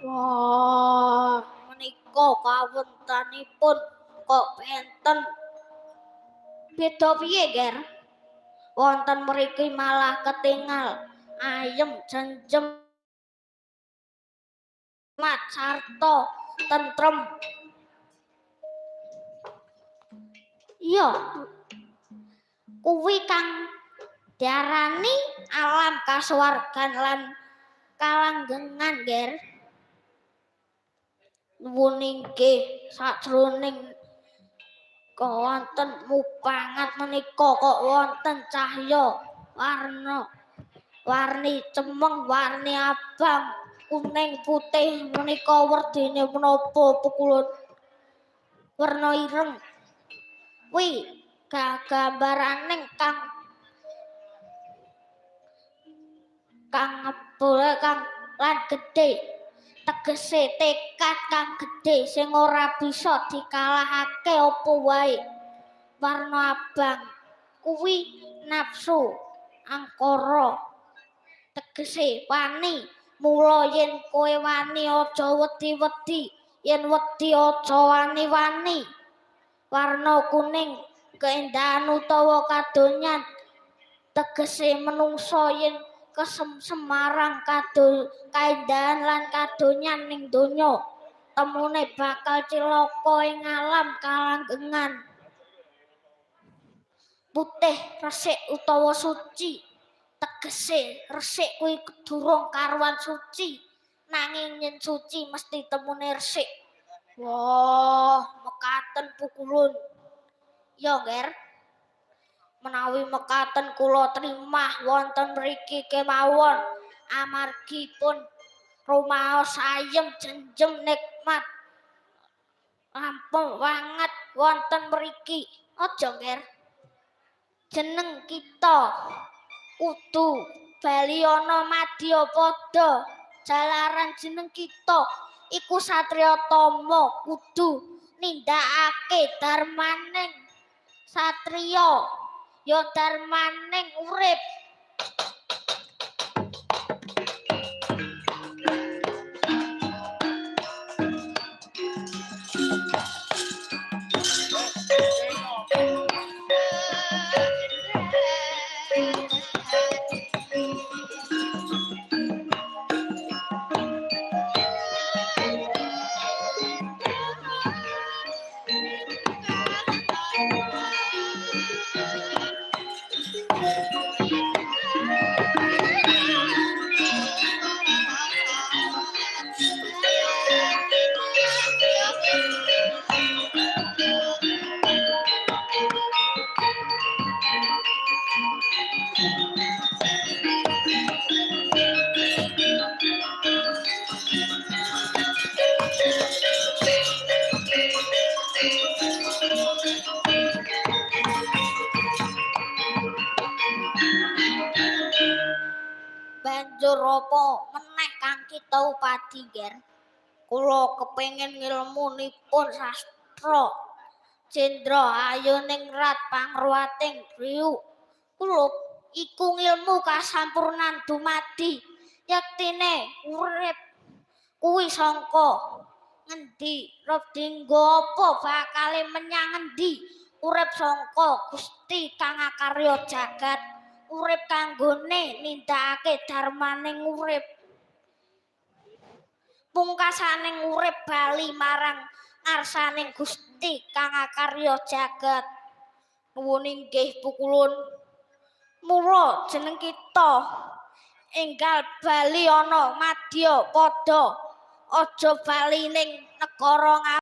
Wah, menika kawontenanipun kok enten beda piye, Ger? Wonten mriki malah ketingal ayem jenjem mat sarta tentrem. Iya, kuwi kang diarani alam kasuwargan lan kalanggengan, Ger. Nuwun inggih sajroning kok wonten mupangat menika kok wonten cahya warni cemeng, warni abang, kuning, putih menika werdine menapa pukulun werna ireng. Kuwi gambaraning kang ngepul kang lan gedhe, tegese tekad kang gedhe sing ora bisa dikalahake apa wae. Warna abang kuwi nafsu angkara, tegese wani. Mula yen kowe wani aja wedi-wedi, yen wedi aja wani-wani. Warna kuning keindahan utawa kadonyan, tegese menungsa yen kesemarang kaindahan lan kadonyan ning donya, temune bakal cilaka ing alam kalanggengan. Putih resik utawa suci, tegese resik kuwi durung karuan suci, nanging yen suci mesti temune resik. Wah, mekaten pukulun. Ya, Ger. Menawi mekaten kula trimah wonten mriki kemawon amargi pun rumaos ayem jenjem nikmat rampung wanget wonten mriki. Aja, Ger. Jeneng kita kudu bali ana madya pada, jalaran jeneng kita iku satriya tama, kudu nindakake darmaning satriya ya darmaning urip. Banjur apa meneh kang kita upadi, Ger? Kula kepengin ngilmunipun sastra Jendra Ayoningrat Pangruwating Griya. Kula iku ngilmu kasampurnan dumadi yektine urip kuwi sangka ngendi, rep dinggo apa bakale menyang ngendi. Urip sangka Gusti kang akarya jagat, urip kanggone nindakake darmaning urip, pungkasaning urip bali marang ngarsaning Gusti kang akarya jagat. Nuwun inggih pukulun. Mula jeneng kita enggal bali ana madya pada, aja bali ning negara